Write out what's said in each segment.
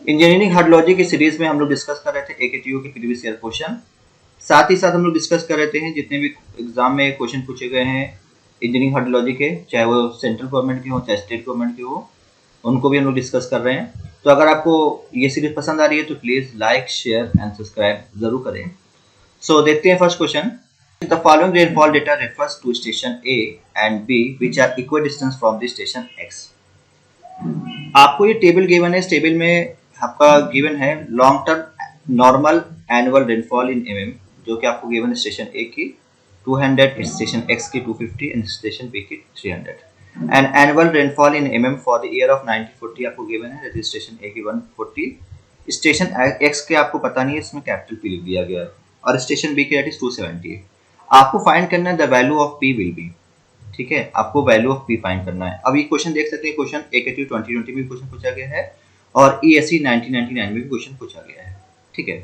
Engineering hydrology की series में हम लोग डिस्कस कर रहे थे AKTU के प्रीवियस ईयर क्वेश्चन। साथ ही साथ हम लोग डिस्कस कर रहे थे जितने भी एग्जाम में क्वेश्चन पूछे गए हैं इंजीनियरिंग हाइड्रोलॉजी के, चाहे वो सेंट्रल गवर्नमेंट के हो चाहे स्टेट गवर्नमेंट के हो, उनको भी हम लोग डिस्कस कर रहे हैं। तो अगर आपको ये सीरीज पसंद आ रही है तो please like share and subscribe जरूर करें। सो देखते हैं first question. The following rainfall data refers to station A and B which are equal distance from the station X। आपको ये टेबल गिवन है। इस टेबल में आपका गिवन है long term normal annual rainfall in mm, जो कि आपको गिवन है स्टेशन A की 200, स्टेशन X की 250 एंड स्टेशन B की 300। And annual rainfall in mm for the year of 1940 आपको गिवन है, दैट इज स्टेशन A की 140, स्टेशन X के आपको पता नहीं है, इसमें कैपिटल P दिया गया है, और स्टेशन B की दैट इज 270। आपको फाइंड करना है the value of P will be. ठीक है, आपको वैल्यू ऑफ P फाइंड करना है। अब ये क्वेश्चन देख सकते हैं, क्वेश्चन AKTU 2020 में क्वेश्चन पूछा गया है और ESE 1999 में भी क्वेश्चन पूछा गया है। ठीक है,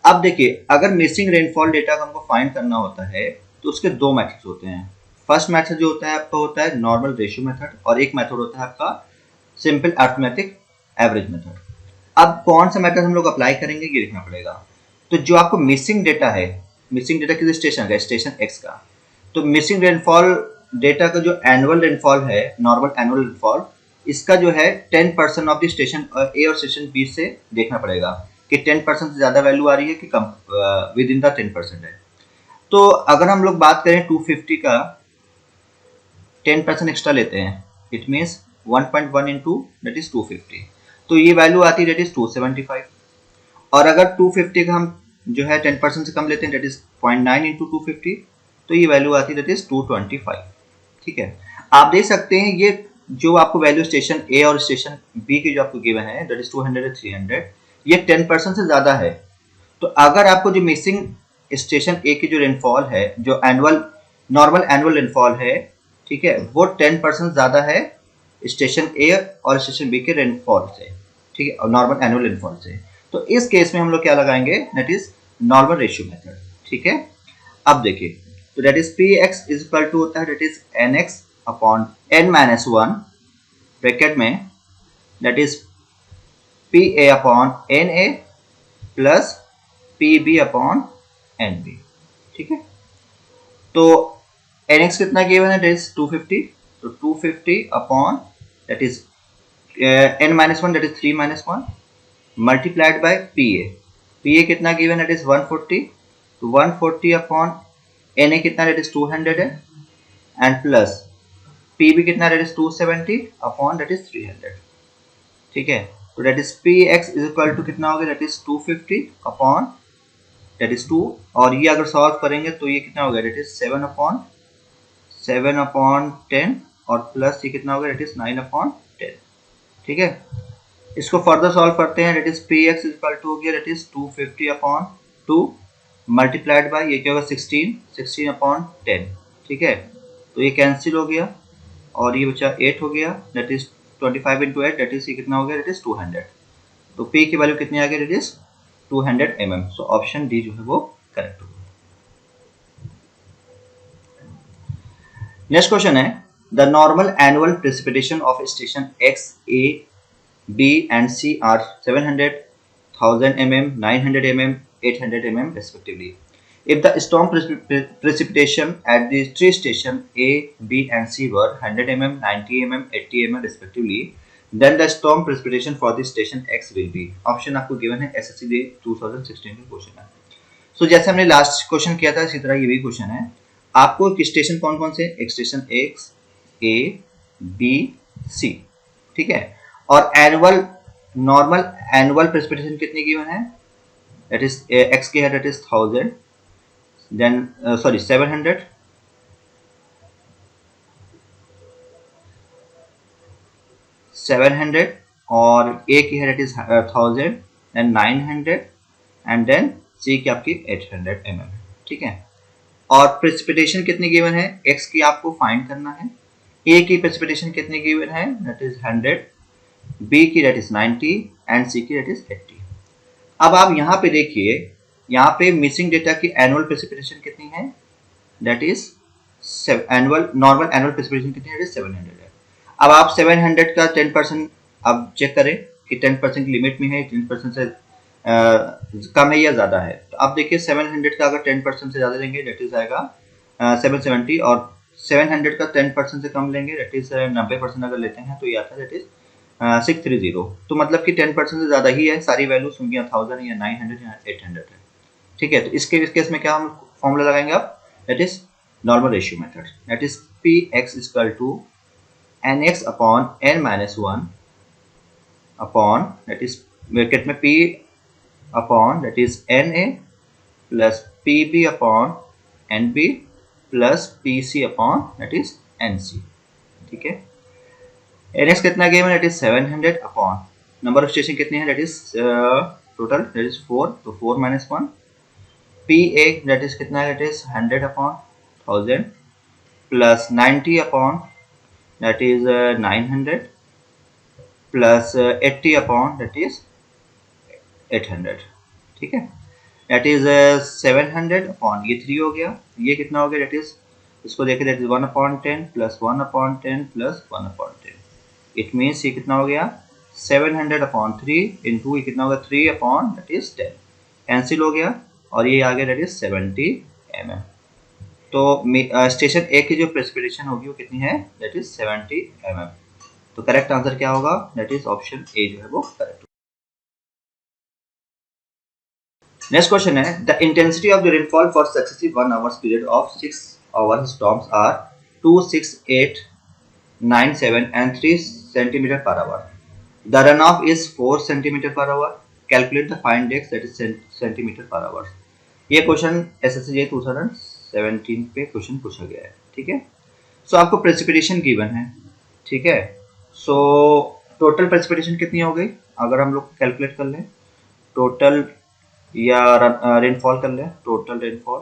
अब देखिए अगर मिसिंग रेनफॉल डेटा हमको फाइंड करना होता है तो उसके दो मेथड्स होते हैं। फर्स्ट मेथड जो होता है आपका होता है नॉर्मल रेशियो मेथड, और एक मेथड होता है आपका सिंपल अरिथमेटिक एवरेज मेथड। अब कौन सा मेथड हम लोग अप्लाई करेंगे ये देखना पड़ेगा। तो जो आपको मिसिंग डेटा है, मिसिंग डेटा किस स्टेशन का, स्टेशन X का, तो मिसिंग रेनफॉल डेटा का जो एनुअल रेनफॉल है, नॉर्मल एनुअल रेनफॉल, इसका जो है 10% ऑफ द स्टेशन A और स्टेशन B से देखना पड़ेगा कि 10% से ज्यादा वैल्यू आ रही है कि कम, विद इन द 10% है। तो अगर हम लोग बात करें 250 का 10% एक्स्ट्रा लेते हैं, it means 1.1 into that is 250, तो ये वैल्यू आती है दैट इज 275। और अगर 250 का हम जो है 10% से कम लेते हैं दैट इज 0.9 इंटू 250, तो ये वैल्यू आती है दैट इज 225। ठीक है, आप देख सकते हैं ये जो आपको वैल्यू स्टेशन A और स्टेशन B की जो आपको गिवन है दैट इज 200 और 300, ये 10% से ज्यादा है। तो अगर आपको जो मिसिंग स्टेशन A की जो रेनफॉल है, जो एनुअल नॉर्मल एनुअल रेनफॉल है, ठीक है, वो 10% ज्यादा है स्टेशन A और स्टेशन B के रेनफॉल से, ठीक है, और नॉर्मल एनुअल रेनफॉल से। तो इस केस में हम लोग क्या लगाएंगे, that is normal ratio method. ठीक है, अब देखिए तो that is Px is equal to होता है that is Nx upon n-1 bracket में that is Pa upon Na plus Pb upon Nb। ठीक है, तो Nx कितना गिवन है, दैट इज 250, तो 250 upon that is n-1 that is 3-1 multiplied by Pa कितना गिवन है, दैट इज 140, तो 140 अपॉन Na कितना, दैट इज 200 है, एंड प्लस Pb कितना, that is 270 upon that is 300। ठीक है, तो that is Px is equal to कितना हो गया, that is 250 upon that is 2, और ये अगर सॉल्व करेंगे तो ये कितना हो गया, दैट इज 7 अपॉन 10, और प्लस ये कितना हो गया, दैट इज 9 अपॉन 10। ठीक है, इसको फर्दर सॉल्व करते हैं, that is Px is equal to हो गया that is 250 upon 2 multiplied by ये क्या होगा 16 अपॉन 10। ठीक है, तो ये कैंसिल हो गया और ये बचा 8 हो गया, that is 25 into 8 that is ये कितना हो गया, दैट इज 200। तो P की वैल्यू कितनी आ गई, that is 200 mm। So option D जो है वो करेक्ट होगा। नेक्स्ट क्वेश्चन है the normal annual precipitation of station X, A, B and C are 700, 1000 mm, 900 mm, 800 mm respectively. If the storm precipitation at the three stations A, B and C were 100 mm, 90 mm, 80 mm respectively, then the storm precipitation for the station X will be. Option आपको given है, SSC 2016 का question है। So जैसे हमने last question किया था इसी तरह ये भी क्वेश्चन है। आपको स्टेशन कौन कौन से, एक station X, A, B, C, ठीक है, और एनुअल नॉर्मल एनुअल प्रेसिपिटेशन कितनी गिवन है, that is X की है that is 1000, then 700, और A की है that is 1000, then 900 and then C की आपकी 800 mm। ठीक है, और प्रेसिपिटेशन कितनी गिवन है, X की आपको फाइंड करना है, A की प्रेसिपिटेशन कितनी गिवन है, that is 100, B की that is 90 and C की that is 80। अब आप यहाँ पे देखिए, यहाँ पे मिसिंग डेटा की एनुअल प्रेसिपिटेशन कितनी है, that is annual normal annual precipitation कितनी है, 700 है। अब आप 700 का 10% अब चेक करें कि 10% लिमिट में है, 10% से कम है या ज़्यादा है। तो आप देखिए 700 का अगर 10% से ज़्यादा लेंगे डेट इज आएगा 770, और 700 का 10% से कम लेंगे डेट इज 90% अगर लेते हैं तो ये आता है डेट इज 630। तो मतलब कि 10% से ज़्यादा ही है, सारी वैल्यूज होंगी 1000 या 900 या 800 है। ठीक है, तो इसके इस केस में क्या हम फॉर्मूला लगाएंगे आप, that is normal ratio method, that is P X equal to N X upon N minus 1 upon that is bracket में P upon that is N A plus P B upon N B plus P C upon that is N C. ठीक है, N X कितना गेम है, that is 700 अपॉन number of station कितने हैं, that is total that is 4, तो 4 minus 1, P A that is कितना है, that is 100 upon 1000 plus 90 upon that is 900 plus 80 upon that is 800। ठीक है, दैट इज 700 अपॉन ये 3 हो गया, ये कितना हो गया, दैट इज इसको देखें that is 1 upon 10 plus 1 upon 10 plus 1 upon 10, it means ये कितना हो गया 700 अपॉन 3 इंटू ये कितना होगा 3 अपॉन दैट इज 10, कैंसिल हो गया और ये आ गया दैट इज 70 mm। तो स्टेशन ए की जो प्रेसिपिटेशन होगी वो कितनी है, दैट इज 70 mm। तो करेक्ट आंसर क्या होगा, दैट इज ऑप्शन ए जो है वो करेक्ट। नेक्स्ट क्वेश्चन है the intensity of the rainfall for successive 1 hours period of 6 hour storms are 2, 6, 8, 9, 7 and 3 centimeter per hour. The runoff is 4 centimeter per hour. Calculate the find x that is centimeter per hour. ये question SSC 2017 पे question पूछा गया है। ठीक है, सो आपको precipitation given है। ठीक है, सो टोटल प्रेसिपिटेशन कितनी हो गई, अगर हम लोग कैलकुलेट कर लें टोटल या रेनफॉल कर लें, टोटल रेनफॉल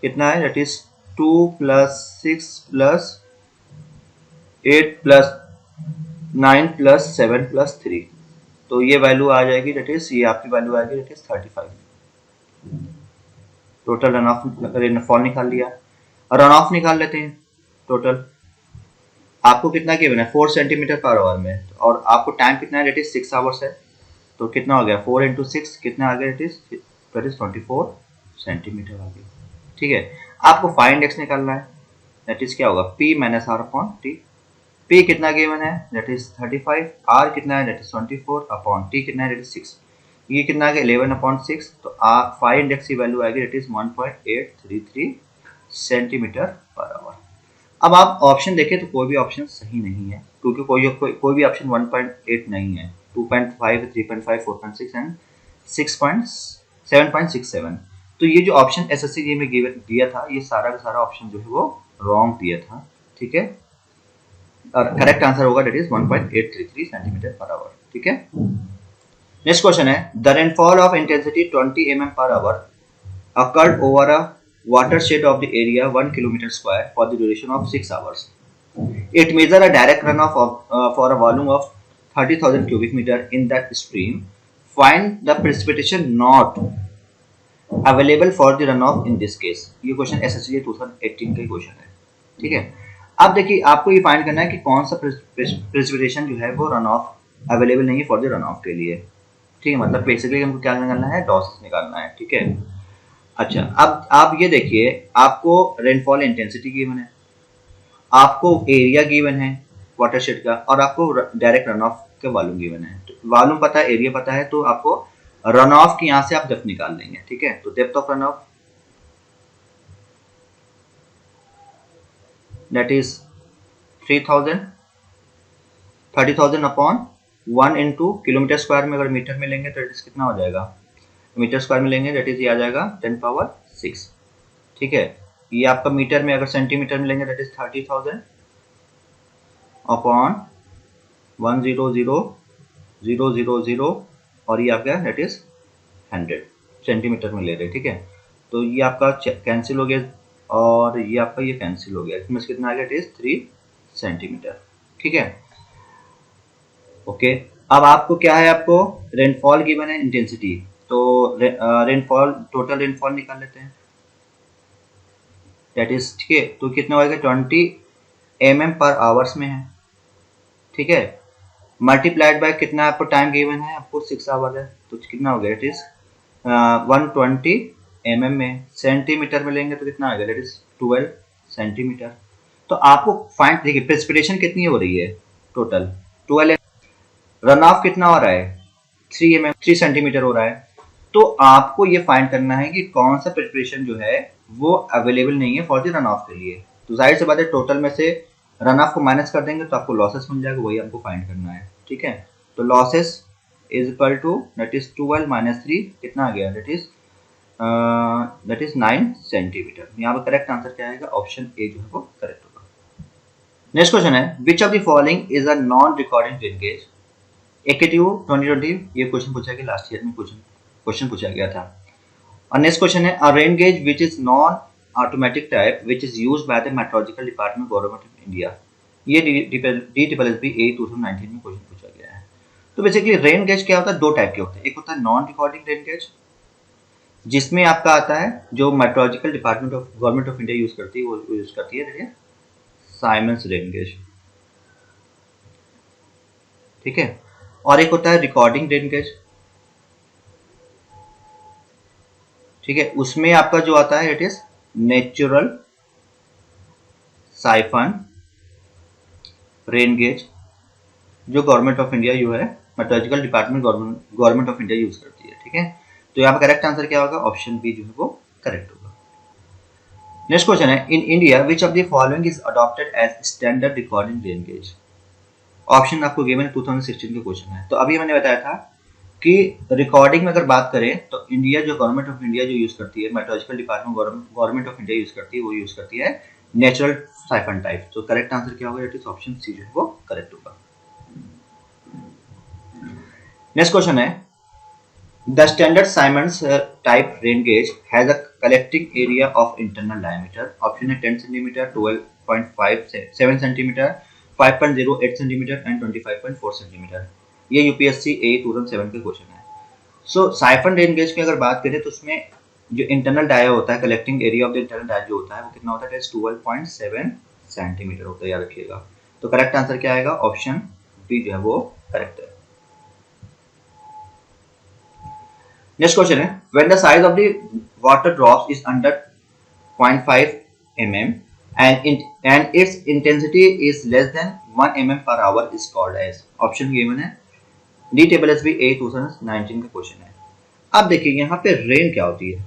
कितना है, that is 2 plus 6 plus 8 plus 9 plus 7 plus 3, तो ये वैल्यू आ जाएगी दैट इज ये आपकी वैल्यू आएगी that is 35। Total run of rainfall निकाल लिया, रन ऑफ निकाल लेते हैं। टोटल आपको कितना गिवन है 4 सेंटीमीटर पर आवर में, और आपको टाइम कितना है दैट इज 6 आवर्स है, तो कितना हो गया 4 इंटू 6 कितना आ गया दैट इज 24 सेंटीमीटर आ गया। ठीक है, आपको फाइंड एक्स निकालना है, दैट इज क्या होगा P minus R upon T। P कितना गिवन है दैट इज 35, R कितना है दैट इज 24 अपॉन T कितना है दैट इज 6, ये कितना आ गया 11 अपॉन 6, तो फाइंड एक्स की वैल्यू आएगी that is 1.833 centimetre per hour. अब आप ऑप्शन देखें तो कोई भी ऑप्शन सही नहीं है, क्योंकि कोई भी ऑप्शन 1.8 नहीं है, 2.5, 3.5, 4.6 एंड 7.67। तो ये जो ऑप्शन SSC में दिया था ये सारा का सारा ऑप्शन जो है वो रॉन्ग दिया था। ठीक है, और करेक्ट आंसर होगा that is 1.833 centimetre per hour. ठीक है, नेक्स्ट क्वेश्चन है the rainfall of intensity 20 mm per hour occurred over a watershed of the area 1 kilometer square for the duration of 6 hours. It measured a direct runoff for a volume of 30,000 cubic meter in that stream. Find the precipitation not available for the runoff in this case. ये question SSC 2018 का question है। ठीक है, अब देखिए आपको ये find करना है कि कौन सा प्रेसिपिटेशन जो है वो रन ऑफ अवेलेबल नहीं है फॉर द रन ऑफ के लिए। ठीक है, मतलब बेसिकली हमको क्या निकालना है, लॉसेस निकालना है। ठीक है, अच्छा अब आप ये देखिए आपको रेनफॉल इंटेंसिटी गिवन है, आपको एरिया गिवन है वाटरशेड का, और आपको डायरेक्ट रन ऑफ का वॉल्यूम गिवन है। तो वॉल्यूम पता है, एरिया पता है, तो आपको रन ऑफ की यहाँ से आप डेप्थ निकाल लेंगे। ठीक है, तो depth of run of that is 30,000 upon 1 into kilometre square में, अगर मीटर में लेंगे तो कितना हो जाएगा, मीटर स्क्वायर में लेंगे दैट इज ये आ जाएगा 10⁻⁶। ठीक है, ये आपका मीटर में, अगर सेंटीमीटर में लेंगे दैट इज 30,000 अपॉन 100,000 और ये आपका दैट इज 100 सेंटीमीटर में ले रहे हैं। ठीक है, तो ये आपका कैंसिल हो गया और ये आपका ये कैंसिल हो गया, इसमें कितना आ गया इट इज 3 सेंटीमीटर। ठीक है, ओके, अब आपको क्या है, आपको रेनफॉल गिवन है इंटेंसिटी, तो रेनफॉल टोटल रेनफॉल निकाल लेते हैं दैट इज। ठीक है, तो कितना होगा 20 mm पर आवर्स में है, ठीक है, मल्टीप्लाइड बाय कितना आपको टाइम गिवन है, आपको 6 आवर है, तो कितना हो गया, इट इज 120 mm में। सेंटीमीटर में लेंगे तो कितना आ गया, इट इज 12 सेंटीमीटर। तो आपको फाइंड, देखिए प्रेसिपिटेशन कितनी हो रही है, टोटल 12, रन ऑफ कितना हो रहा है, 3 सेंटीमीटर हो रहा है। तो आपको ये फाइंड करना है कि कौन सा प्रेसिपिटेशन जो है वो अवेलेबल नहीं है फॉर द रन ऑफ के लिए। तो जाहिर सी बात है टोटल में से रन ऑफ को माइनस कर देंगे तो आपको लॉसेस मिल जाएगा, वही आपको फाइंड करना है, ठीक है। तो losses is equal to that is 12 minus 3 कितना आ गया, दैट इज 9 सेंटीमीटर। यहाँ पर करेक्ट आंसर क्या आएगा, ऑप्शन ए जो है वो करेक्ट होगा। नेक्स्ट क्वेश्चन है, which of the following is a non recording rain gauge. AKTU 2020 ये क्वेश्चन पूछा गया, लास्ट ईयर में क्वेश्चन पूछा गया था। और नेक्स्ट क्वेश्चन है, a rain gauge which is non automatic type which is used by the metrological department government of India. ये DSSB A 2019 में क्वेश्चन पूछा गया है। तो बेसिकली रेन गेज क्या होता है, दो टाइप के होते हैं, एक होता है नॉन रिकॉर्डिंग रेन गेज जिसमें आपका आता है जो meteorological department of government of India use करती है, वो यूज करती है, देखिए साइमंस रेन गेज, ठीक है। और एक होता है रिकॉर्डिंग रेन गेज, ठीक है, उसमें आपका जो आता है it is natural siphon rain gauge, जो गवर्नमेंट ऑफ इंडिया जो है meteorological department government of India use करती है, ठीक है। तो यहाँ पर करेक्ट आंसर क्या होगा, ऑप्शन बी जो है वो करेक्ट होगा। नेक्स्ट क्वेश्चन है, in India which of the following is adopted as standard recording rain gauge. Option आपको गिवन है, 2016 का क्वेश्चन है। तो अभी मैंने बताया था कि रिकॉर्डिंग में अगर बात करें तो इंडिया जो गवर्नमेंट ऑफ इंडिया जो यूज करती है, meteorological department government of India use करती है, वो यूज करती है नेचुरल साइफन टाइप। तो करेक्ट आंसर क्या होगा, इट इज ऑप्शन सी जो है वो करेक्ट होगा। नेक्स्ट क्वेश्चन है, the standard Symons type rain gauge has a collecting area of internal diameter. Option है 10 centimetre, 12.57 centimetre, 5.08 centimetre and 25.4 centimetre. ये यूपीएससी A 2007 के क्वेश्चन है। सो साइफन रेन गेज की अगर बात करें तो उसमें जो इंटरनल डाया होता है, collecting area of the internal dia जो होता है वो कितना होता है, 12.7 सेंटीमीटर होता है, याद रखिएगा। तो करेक्ट आंसर क्या आएगा, ऑप्शन बी जो है वो करेक्ट है। नेक्स्ट क्वेश्चन है, when the size of the water drops is under 0.5 mm and its intensity is less than 1 mm per hour is called as। Option given है, DSSB A 2019 का question है। अब देखिए यहाँ पे रेन क्या होती है,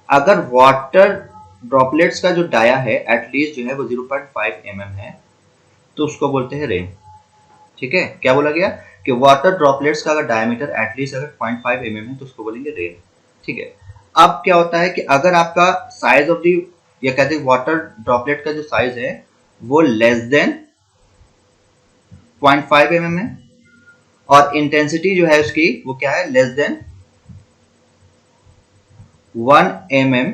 अगर वाटर ड्रॉपलेट्स का जो डाया है एटलीस्ट जो है वो 0.5 mm है तो उसको बोलते हैं रेन, ठीक है। क्या बोला गया कि वाटर ड्रॉपलेट्स का अगर डायमीटर एटलीस्ट अगर 0.5 mm है तो उसको बोलेंगे रेन, ठीक है। अब क्या होता है कि अगर आपका साइज ऑफ दी, या कहते हैं वाटर ड्रॉपलेट का जो साइज है वो लेस देन 0.5 mm है और इंटेंसिटी जो है उसकी वो क्या है, less than 1 mm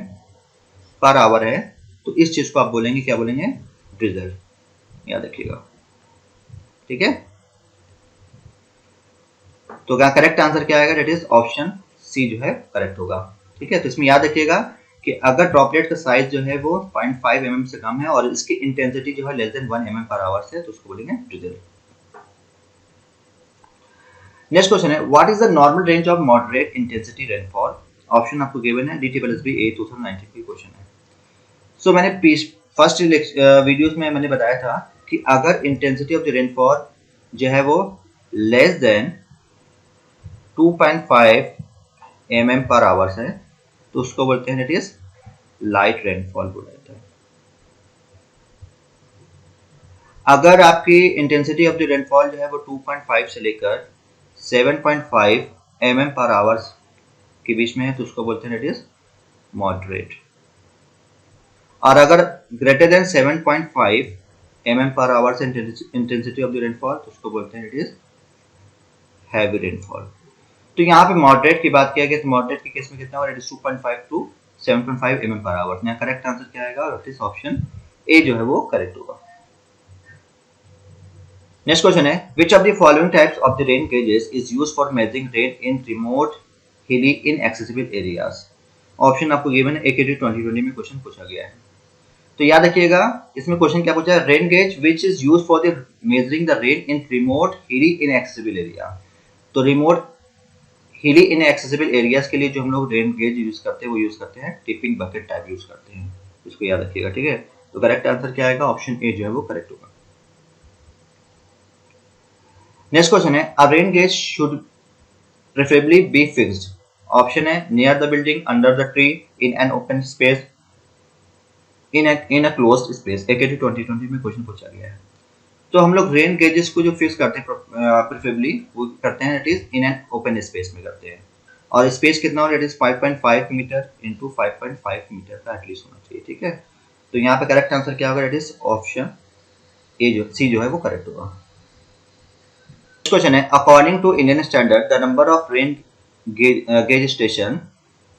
per hour है, तो इस चीज को आप बोलेंगे, क्या बोलेंगे, ड्रिजल, याद रखिएगा, ठीक है। तो क्या करेक्ट आंसर क्या आएगा, दैट इज ऑप्शन सी जो है करेक्ट होगा, ठीक है। तो इसमें याद रखिएगा कि अगर ड्रॉपलेट का साइज जो है वो 0.5 mm से कम है और इसकी इंटेंसिटी जो है less than 1 mm per hour से, तो उसको बोलेंगे ड्रिजल। नेक्स्ट क्वेश्चन है, what is the normal range of moderate intensity rainfall. Option आपको गिवन है, DSSB A 2019 की क्वेश्चन है। सो मैंने फर्स्ट वीडियोस में मैंने बताया था कि अगर इंटेंसिटी ऑफ द रेनफॉल जो है वो लेस देन 2.5 mm पर आवर्स है तो उसको बोलते हैं इट इज लाइट रेनफॉल बोला जाता है। अगर आपकी इंटेंसिटी ऑफ द रेनफॉल जो है वो 2.5 से लेकर 7.5 mm पर आवर्स के बीच में है तो उसको बोलते हैं इट इज मॉडरेट। और अगर ग्रेटर देन 7.5 mm पर hours intensity of the rainfall तो उसको बोलते हैं इट इज हैवी रेनफॉल। तो यहाँ पे मॉडरेट की बात किया गया तो मॉडरेट के केस में कितना होगा, 2.5 टू 7.5 mm पर आवर। यहाँ करेक्ट आंसर क्या आएगा, और इस ऑप्शन ए जो है वो करेक्ट होगा। नेक्स्ट क्वेश्चन है, which of the following types of the rain gauges is used for measuring rain in remote hilly inaccessible areas. Option आपको गिवन है, AKTU 2020 में क्वेश्चन पूछा गया है। तो याद रखिएगा इसमें क्वेश्चन क्या पूछा है, rain gauge which is use for the measuring the rain in remote hilly inaccessible area. तो रिमोट हिली इनएक्सेसिबल एरियाज के लिए जो हम लोग रेन गेज यूज करते हैं वो यूज करते हैं टिपिंग बकेट टाइप यूज करते हैं, इसको याद रखिएगा, ठीक है। तो करेक्ट आंसर क्या आएगा, ऑप्शन ए जो है वो करेक्ट होगा। नेक्स्ट क्वेश्चन है, a rain gauge should preferably be fixed. Option है near the building, under the tree, in an open space, in a closed space. AKT 2020 में क्वेश्चन पूछा गया है। तो हम लोग रेन गेजेस को जो फिक्स करते हैं प्रेफरेबली वो करते हैं it is in an open space में करते हैं, और स्पेस कितना हो, it is 5.5 metre into 5.5 metre का एटलीस्ट होना चाहिए, ठीक है। तो यहाँ पे करेक्ट आंसर क्या होगा, इट इज ऑप्शन ए जो सी जो है वो करेक्ट होगा। क्वेश्चन है, according to Indian standard the number of rain gauge station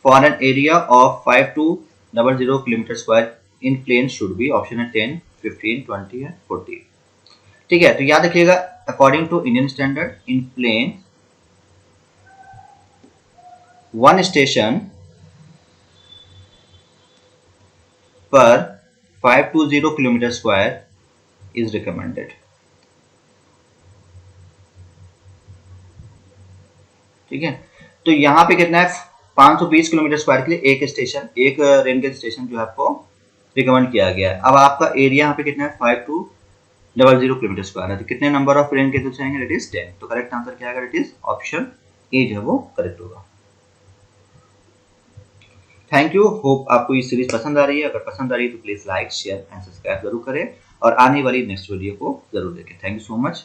for an area of 5200 kilometre square in plain should be. Option है 10, 15, 20 है 40, ठीक है। तो याद रखिएगा according to Indian standard in plain one station पर 520 किलोमीटर स्क्वायर इज रिकमेंडेड, ठीक है। तो यहाँ पे कितना है, 520 किलोमीटर स्क्वायर के लिए एक स्टेशन, एक रेन गेज स्टेशन जो है आपको रिकमेंड किया गया है। अब आपका एरिया यहाँ पे कितना है, 5200 किलोमीटर स्क्वायर है, तो कितने नंबर ऑफ रेन गेजेस आएंगे, इट इज 10। तो करेक्ट आंसर क्या आएगा, इट इज ऑप्शन ए जो है वो करेक्ट होगा। थैंक यू, होप आपको ये सीरीज पसंद आ रही है। अगर पसंद आ रही है तो please like share and subscribe जरूर करें और आने वाली नेक्स्ट वीडियो को जरूर देखें। Thank you so much.